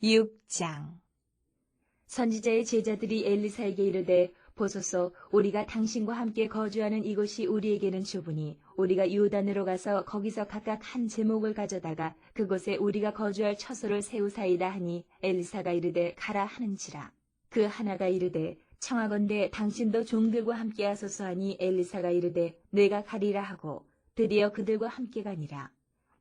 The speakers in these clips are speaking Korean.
6장. 선지자의 제자들이 엘리사에게 이르되 보소서, 우리가 당신과 함께 거주하는 이곳이 우리에게는 좁으니 우리가 요단으로 가서 거기서 각각 한 제목을 가져다가 그곳에 우리가 거주할 처소를 세우사이다 하니, 엘리사가 이르되 가라 하는지라. 그 하나가 이르되 청하건대 당신도 종들과 함께 하소서 하니, 엘리사가 이르되 내가 가리라 하고 드디어 그들과 함께 가니라.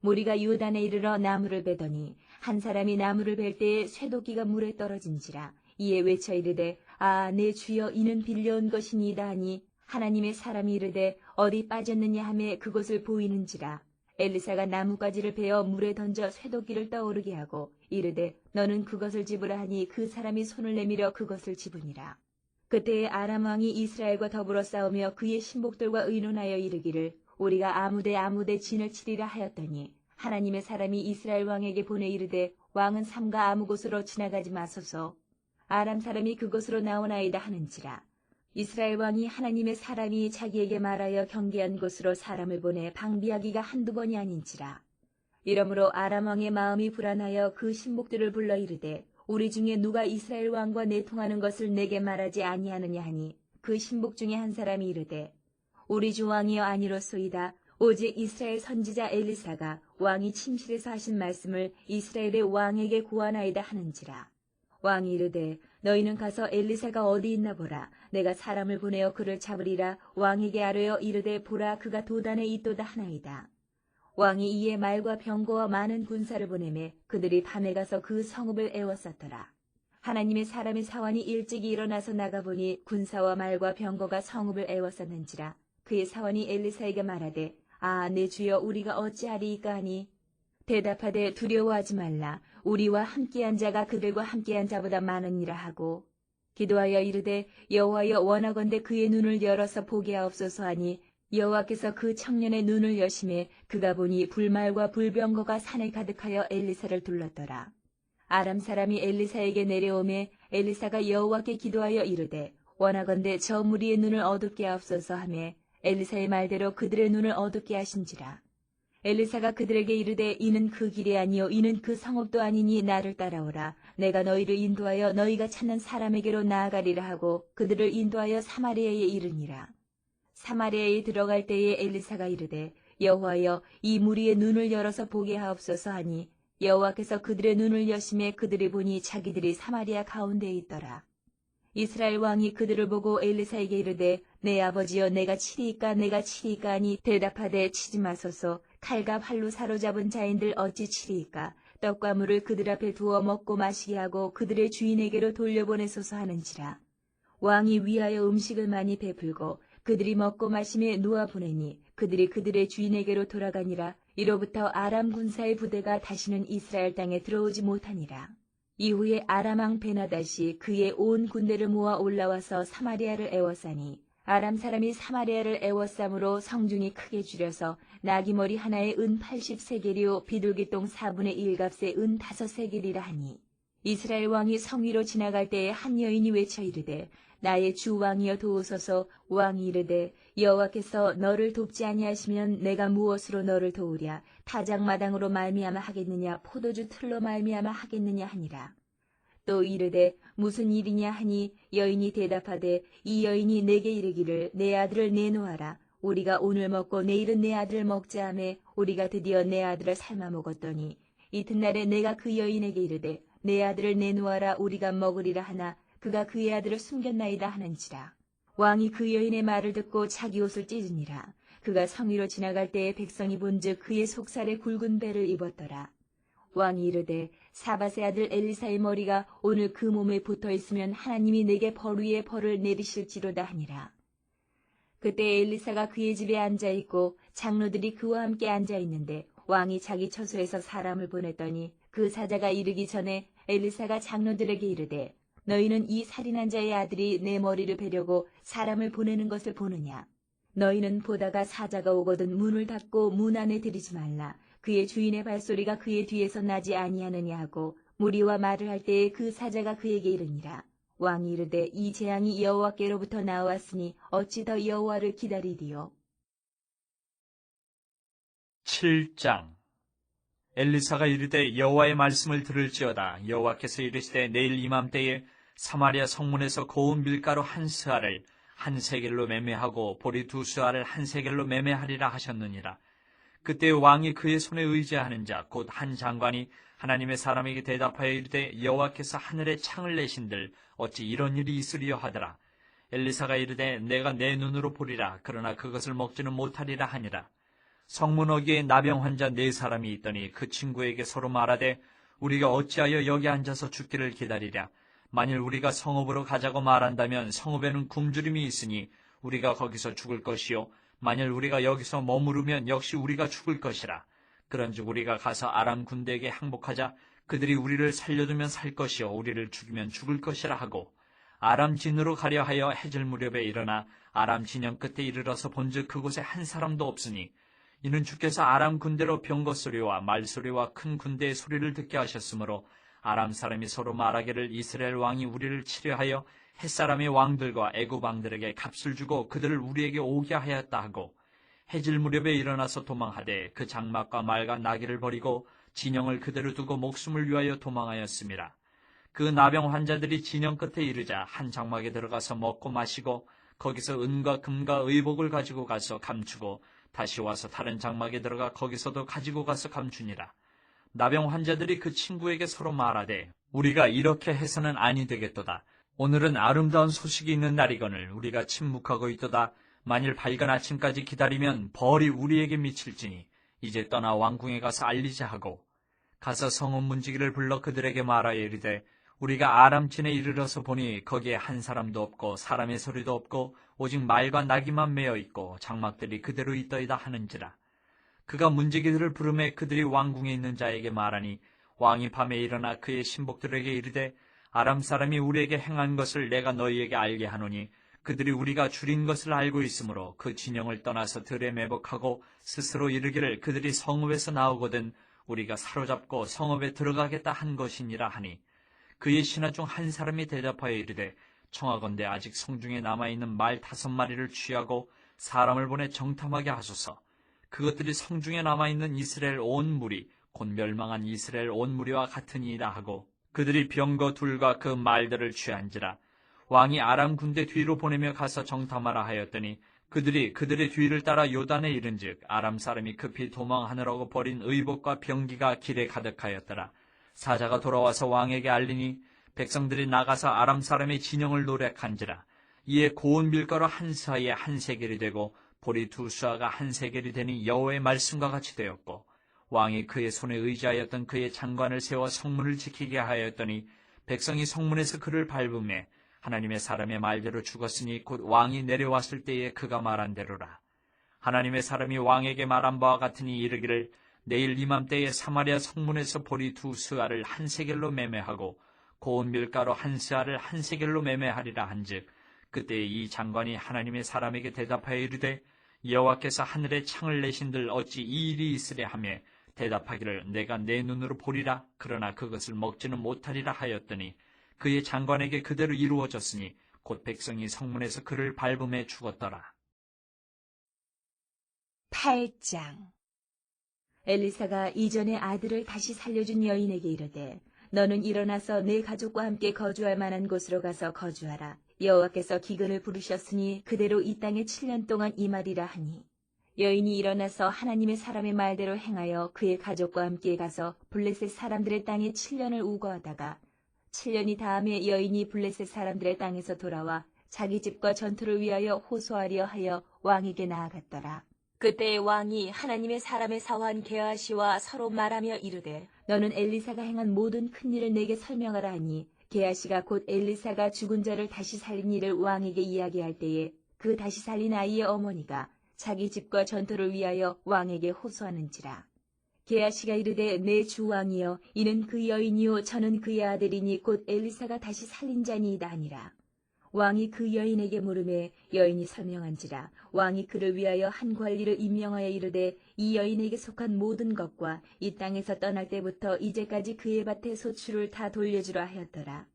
무리가 요단에 이르러 나무를 베더니 한 사람이 나무를 벨 때에 쇠도끼가 물에 떨어진지라. 이에 외쳐 이르되 아, 내 주여, 이는 빌려온 것이니이다 하니, 하나님의 사람이 이르되 어디 빠졌느냐 하매 그곳을 보이는지라. 엘리사가 나뭇가지를 베어 물에 던져 쇠도끼를 떠오르게 하고 이르되 너는 그것을 집으라 하니, 그 사람이 손을 내밀어 그것을 집으니라. 그때에 아람 왕이 이스라엘과 더불어 싸우며 그의 신복들과 의논하여 이르기를 우리가 아무데 진을 치리라 하였더니, 하나님의 사람이 이스라엘 왕에게 보내 이르되 왕은 삼가 아무 곳으로 지나가지 마소서, 아람 사람이 그곳으로 나오나이다 하는지라. 이스라엘 왕이 하나님의 사람이 자기에게 말하여 경계한 곳으로 사람을 보내 방비하기가 한두 번이 아닌지라. 이러므로 아람 왕의 마음이 불안하여 그 신복들을 불러 이르되 우리 중에 누가 이스라엘 왕과 내통하는 것을 내게 말하지 아니하느냐 하니, 그 신복 중에 한 사람이 이르되 우리 주 왕이여 아니로소이다. 오직 이스라엘 선지자 엘리사가 왕이 침실에서 하신 말씀을 이스라엘의 왕에게 고하나이다 하는지라. 왕이 이르되 너희는 가서 엘리사가 어디 있나 보라. 내가 사람을 보내어 그를 잡으리라. 왕에게 아뢰어 이르되 보라, 그가 도단에 있도다 하나이다. 왕이 이에 말과 병거와 많은 군사를 보내매 그들이 밤에 가서 그 성읍을 에워쌌더라. 하나님의 사람의 사환이 일찍이 일어나서 나가보니 군사와 말과 병거가 성읍을 에워쌌는지라. 그의 사환이 엘리사에게 말하되 아, 내 주여, 우리가 어찌하리이까 하니, 대답하되 두려워하지 말라. 우리와 함께한 자가 그들과 함께한 자보다 많으니라 하고, 기도하여 이르되 여호와여, 원하건대 그의 눈을 열어서 보게 하옵소서 하니, 여호와께서 그 청년의 눈을 여심해 그가 보니 불말과 불병거가 산에 가득하여 엘리사를 둘렀더라. 아람 사람이 엘리사에게 내려오매 엘리사가 여호와께 기도하여 이르되 원하건대 저 무리의 눈을 어둡게 하옵소서 하매, 엘리사의 말대로 그들의 눈을 어둡게 하신지라. 엘리사가 그들에게 이르되 이는 그 길이 아니요 이는 그 성읍도 아니니 나를 따라오라. 내가 너희를 인도하여 너희가 찾는 사람에게로 나아가리라 하고 그들을 인도하여 사마리아에 이르니라. 사마리아에 들어갈 때에 엘리사가 이르되 여호와여, 이 무리의 눈을 열어서 보게 하옵소서 하니, 여호와께서 그들의 눈을 여심해 그들이 보니 자기들이 사마리아 가운데에 있더라. 이스라엘 왕이 그들을 보고 엘리사에게 이르되 내 아버지여, 내가 치리이까 하니, 대답하되 치지 마소서. 칼과 활로 사로잡은 자인들 어찌 치리이까. 떡과 물을 그들 앞에 두어 먹고 마시게 하고 그들의 주인에게로 돌려보내소서 하는지라. 왕이 위하여 음식을 많이 베풀고 그들이 먹고 마심에 놓아 보내니 그들이 그들의 주인에게로 돌아가니라. 이로부터 아람 군사의 부대가 다시는 이스라엘 땅에 들어오지 못하니라. 이후에 아람 왕 베나닷이 그의 온 군대를 모아 올라와서 사마리아를 에워싸니, 아람 사람이 사마리아를 에워싸므로 성중이 크게 줄여서 나귀머리 하나에 은 80세겔이요 비둘기똥 4분의 1값에 은 5세겔이라 하니, 이스라엘 왕이 성 위로 지나갈 때에 한 여인이 외쳐 이르되 나의 주 왕이여 도우소서. 왕이 이르되 여호와께서 너를 돕지 아니하시면 내가 무엇으로 너를 도우랴. 타작마당으로 말미암아 하겠느냐, 포도주 틀로 말미암아 하겠느냐 하니라. 또 이르되 무슨 일이냐 하니, 여인이 대답하되 이 여인이 내게 이르기를 내 아들을 내놓아라. 우리가 오늘 먹고 내일은 내 아들을 먹자 하매 우리가 드디어 내 아들을 삶아 먹었더니, 이튿날에 내가 그 여인에게 이르되 내 아들을 내놓아라, 우리가 먹으리라 하나 그가 그의 아들을 숨겼나이다 하는지라. 왕이 그 여인의 말을 듣고 자기 옷을 찢으니라. 그가 성 위로 지나갈 때에 백성이 본즉 그의 속살에 굵은 배를 입었더라. 왕이 이르되 사밧의 아들 엘리사의 머리가 오늘 그 몸에 붙어있으면 하나님이 내게 벌 위에 벌을 내리실지로다 하니라. 그때 엘리사가 그의 집에 앉아있고 장로들이 그와 함께 앉아있는데, 왕이 자기 처소에서 사람을 보냈더니 그 사자가 이르기 전에 엘리사가 장로들에게 이르되 너희는 이 살인한 자의 아들이 내 머리를 베려고 사람을 보내는 것을 보느냐. 너희는 보다가 사자가 오거든 문을 닫고 문 안에 들이지 말라. 그의 주인의 발소리가 그의 뒤에서 나지 아니하느냐 하고 무리와 말을 할 때에 그 사자가 그에게 이르니라. 왕이 이르되 이 재앙이 여호와께로부터 나왔으니 어찌 더 여호와를 기다리리요. 7장. 엘리사가 이르되 여호와의 말씀을 들을지어다. 여호와께서 이르시되 내일 이맘때에 사마리아 성문에서 고운 밀가루 한 스아를 한 세겔로 매매하고 보리 두 스아를 한 세겔로 매매하리라 하셨느니라. 그때 왕이 그의 손에 의지하는 자 곧 한 장관이 하나님의 사람에게 대답하여 이르되 여호와께서 하늘에 창을 내신들 어찌 이런 일이 있으리요 하더라. 엘리사가 이르되 내가 내 눈으로 보리라. 그러나 그것을 먹지는 못하리라 하니라. 성문어기에 나병 환자 4사람이 있더니 그 친구에게 서로 말하되 우리가 어찌하여 여기 앉아서 죽기를 기다리랴. 만일 우리가 성읍으로 가자고 말한다면 성읍에는 굶주림이 있으니 우리가 거기서 죽을 것이요 만일 우리가 여기서 머무르면 역시 우리가 죽을 것이라. 그런즉 우리가 가서 아람 군대에게 항복하자. 그들이 우리를 살려두면 살 것이요 우리를 죽이면 죽을 것이라 하고 아람 진으로 가려 하여 해질 무렵에 일어나 아람 진영 끝에 이르러서 본즉 그곳에 한 사람도 없으니 이는 주께서 아람 군대로 병거 소리와 말소리와 큰 군대의 소리를 듣게 하셨으므로 아람 사람이 서로 말하기를 이스라엘 왕이 우리를 치려하여 햇사람의 왕들과 애굽 왕들에게 값을 주고 그들을 우리에게 오게 하였다 하고 해질 무렵에 일어나서 도망하되 그 장막과 말과 나귀를 버리고 진영을 그대로 두고 목숨을 위하여 도망하였습니다. 그 나병 환자들이 진영 끝에 이르자 한 장막에 들어가서 먹고 마시고 거기서 은과 금과 의복을 가지고 가서 감추고 다시 와서 다른 장막에 들어가 거기서도 가지고 가서 감추니라. 나병 환자들이 그 친구에게 서로 말하되 우리가 이렇게 해서는 아니 되겠도다. 오늘은 아름다운 소식이 있는 날이거늘 우리가 침묵하고 있도다. 만일 밝은 아침까지 기다리면 벌이 우리에게 미칠지니 이제 떠나 왕궁에 가서 알리자 하고 가서 성읍 문지기를 불러 그들에게 말하여 이르되 우리가 아람진에 이르러서 보니 거기에 한 사람도 없고 사람의 소리도 없고 오직 말과 나귀만 매어 있고 장막들이 그대로 있더이다 하는지라. 그가 문지기들을 부르매 그들이 왕궁에 있는 자에게 말하니 왕이 밤에 일어나 그의 신복들에게 이르되 아람 사람이 우리에게 행한 것을 내가 너희에게 알게 하노니 그들이 우리가 줄인 것을 알고 있으므로 그 진영을 떠나서 들에 매복하고 스스로 이르기를 그들이 성읍에서 나오거든 우리가 사로잡고 성읍에 들어가겠다 한 것이니라 하니 그의 신하 중 한 사람이 대답하여 이르되 청하건대 아직 성중에 남아있는 말 5마리를 취하고 사람을 보내 정탐하게 하소서. 그것들이 성중에 남아있는 이스라엘 온 무리 곧 멸망한 이스라엘 온 무리와 같으니이다 하고 그들이 병거 둘과 그 말들을 취한지라. 왕이 아람 군대 뒤로 보내며 가서 정탐하라 하였더니 그들이 그들의 뒤를 따라 요단에 이른즉 아람 사람이 급히 도망하느라고 버린 의복과 병기가 길에 가득하였더라. 사자가 돌아와서 왕에게 알리니 백성들이 나가서 아람 사람의 진영을 노략한지라. 이에 고운 밀가루 한 스아에 한 세겔이 되고 보리 2수아가 한 세겔이 되니 여호와의 말씀과 같이 되었고 왕이 그의 손에 의지하였던 그의 장관을 세워 성문을 지키게 하였더니 백성이 성문에서 그를 밟음에 하나님의 사람의 말대로 죽었으니 곧 왕이 내려왔을 때에 그가 말한 대로라. 하나님의 사람이 왕에게 말한 바와 같으니 이르기를 내일 이맘때에 사마리아 성문에서 보리 2스아를 한 세겔로 매매하고 고운 밀가루 한 스아를 한 세겔로 매매하리라 한즉 그때 이 장관이 하나님의 사람에게 대답하여 이르되 여호와께서 하늘에 창을 내신들 어찌 이 일이 있으랴 하며 대답하기를 내가 내 눈으로 보리라. 그러나 그것을 먹지는 못하리라 하였더니 그의 장관에게 그대로 이루어졌으니 곧 백성이 성문에서 그를 밟음에 죽었더라. 8장. 엘리사가 이전에 아들을 다시 살려준 여인에게 이르되 너는 일어나서 내 가족과 함께 거주할 만한 곳으로 가서 거주하라. 여호와께서 기근을 부르셨으니 그대로 이 땅에 7년 동안 임하리라 하니 여인이 일어나서 하나님의 사람의 말대로 행하여 그의 가족과 함께 가서 블레셋 사람들의 땅에 7년을 우거하다가 7년이 다음에 여인이 블레셋 사람들의 땅에서 돌아와 자기 집과 전투를 위하여 호소하려 하여 왕에게 나아갔더라. 그때 왕이 하나님의 사람의 사환 게하시와 서로 말하며 이르되 너는 엘리사가 행한 모든 큰 일을 내게 설명하라 하니 게하시가 곧 엘리사가 죽은 자를 다시 살린 일을 왕에게 이야기할 때에 그 다시 살린 아이의 어머니가 자기 집과 전투를 위하여 왕에게 호소하는지라. 게하시가 이르되 내 주 왕이여 이는 그 여인이요 저는 그의 아들이니 곧 엘리사가 다시 살린 자니이다 하니라. 왕이 그 여인에게 물으매 여인이 설명한지라. 왕이 그를 위하여 한 관리를 임명하여 이르되 이 여인에게 속한 모든 것과 이 땅에서 떠날 때부터 이제까지 그의 밭의 소출을 다 돌려주라 하였더라.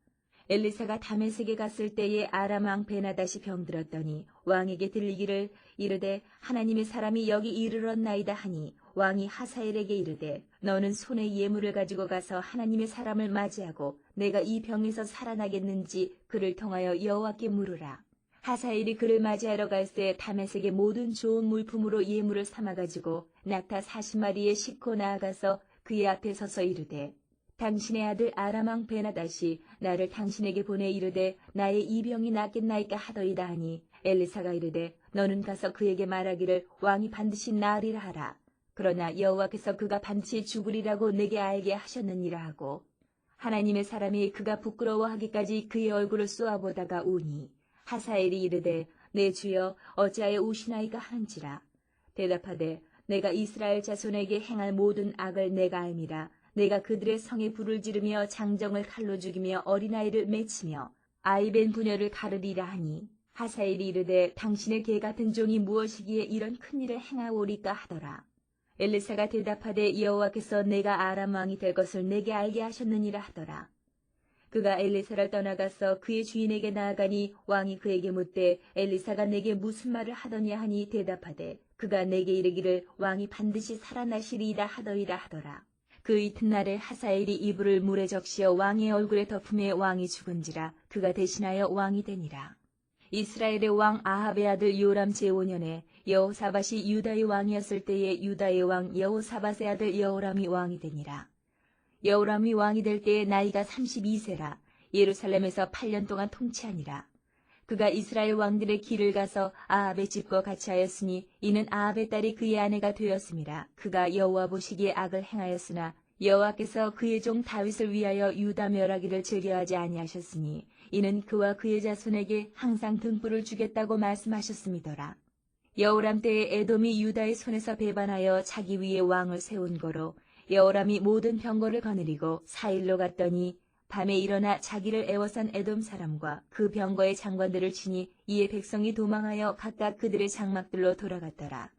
엘리사가 다메섹에 갔을 때에 아람 왕 베나다시 병들었더니 왕에게 들리기를 이르되 하나님의 사람이 여기 이르렀나이다 하니 왕이 하사엘에게 이르되 너는 손에 예물을 가지고 가서 하나님의 사람을 맞이하고 내가 이 병에서 살아나겠는지 그를 통하여 여호와께 물으라. 하사엘이 그를 맞이하러 갈새 다메섹의 모든 좋은 물품으로 예물을 삼아가지고 낙타 40마리에 싣고 나아가서 그의 앞에 서서 이르되 당신의 아들 아람 왕 베나다시 나를 당신에게 보내 이르되 나의 이 병이 낫겠나이까 하더이다 하니 엘리사가 이르되 너는 가서 그에게 말하기를 왕이 반드시 나으리라 하라. 그러나 여호와께서 그가 반드시 죽으리라고 내게 알게 하셨느니라 하고 하나님의 사람이 그가 부끄러워하기까지 그의 얼굴을 쏘아보다가 우니 하사엘이 이르되 내 주여 어찌하여 우시나이까 하는지라. 대답하되 내가 이스라엘 자손에게 행할 모든 악을 내가 알미라. 내가 그들의 성에 불을 지르며 장정을 칼로 죽이며 어린아이를 맺히며 아이벤 부녀를 가르리라 하니 하사엘이 이르되 당신의 개 같은 종이 무엇이기에 이런 큰일을 행하오리까 하더라. 엘리사가 대답하되 여호와께서 내가 아람 왕이 될 것을 내게 알게 하셨느니라 하더라. 그가 엘리사를 떠나가서 그의 주인에게 나아가니 왕이 그에게 묻되 엘리사가 내게 무슨 말을 하더냐 하니 대답하되 그가 내게 이르기를 왕이 반드시 살아나시리이다 하더이다 하더라. 그 이튿날에 하사엘이 이불을 물에 적시어 왕의 얼굴에 덮음에 왕이 죽은지라 그가 대신하여 왕이 되니라. 이스라엘의 왕 아합의 아들 요람 제5년에 여호사밧이 유다의 왕이었을 때에 유다의 왕 여호사밧의 아들 여호람이 왕이 되니라. 여호람이 왕이 될 때에 나이가 32세라 예루살렘에서 8년 동안 통치하니라. 그가 이스라엘 왕들의 길을 가서 아합의 집과 같이 하였으니 이는 아합의 딸이 그의 아내가 되었음이라. 그가 여호와 보시기에 악을 행하였으나 여호와께서 그의 종 다윗을 위하여 유다 멸하기를 즐겨하지 아니하셨으니 이는 그와 그의 자손에게 항상 등불을 주겠다고 말씀하셨음이더라. 여호람 때에 에돔이 유다의 손에서 배반하여 자기 위에 왕을 세운 거로 여호람이 모든 병거를 거느리고 사일로 갔더니 밤에 일어나 자기를 애워싼 에돔 사람과 그 병거의 장관들을 치니 이에 백성이 도망하여 각각 그들의 장막들로 돌아갔더라.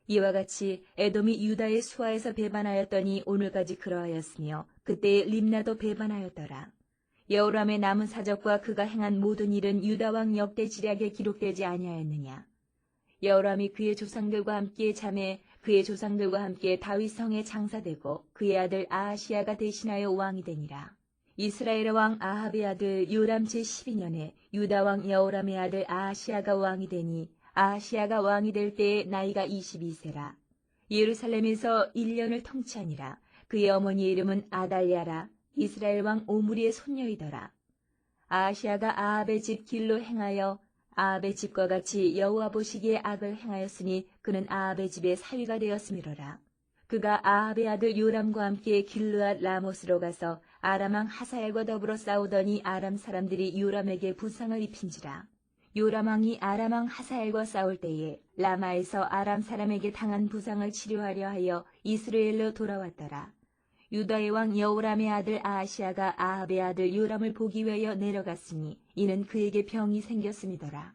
이와 같이 에돔이 유다의 수하에서 배반하였더니 오늘까지 그러하였으며 그때에 림나도 배반하였더라. 여호람의 남은 사적과 그가 행한 모든 일은 유다 왕 역대 지략에 기록되지 아니하였느냐. 여호람이 그의 조상들과 함께 잠에 그의 조상들과 함께 다윗 성에 장사되고 그의 아들 아하시야가 대신하여 왕이 되니라. 이스라엘의 왕 아합의 아들 요람 제12년에 유다 왕 여호람의 아들 아하시야가 왕이 되니 아하시야가 왕이 될 때에 나이가 22세라. 예루살렘에서 1년을 통치하니라. 그의 어머니의 이름은 아달랴라. 이스라엘 왕 오므리의 손녀이더라. 아하시야가 아합의 집 길로 행하여 아합의 집과 같이 여호와 보시기에 악을 행하였으니 그는 아합의 집의 사위가 되었음이로라. 그가 아합의 아들 요람과 함께 길르앗 라못으로 가서 아람 왕 하사엘과 더불어 싸우더니 아람 사람들이 요람에게 부상을 입힌지라. 요람 왕이 아람 왕 하사엘과 싸울 때에 라마에서 아람 사람에게 당한 부상을 치료하려 하여 이스라엘로 돌아왔더라. 유다의 왕 여호람의 아들 아하시야가 아합의 아들 요람을 보기 위하여 내려갔으니 이는 그에게 병이 생겼음이더라.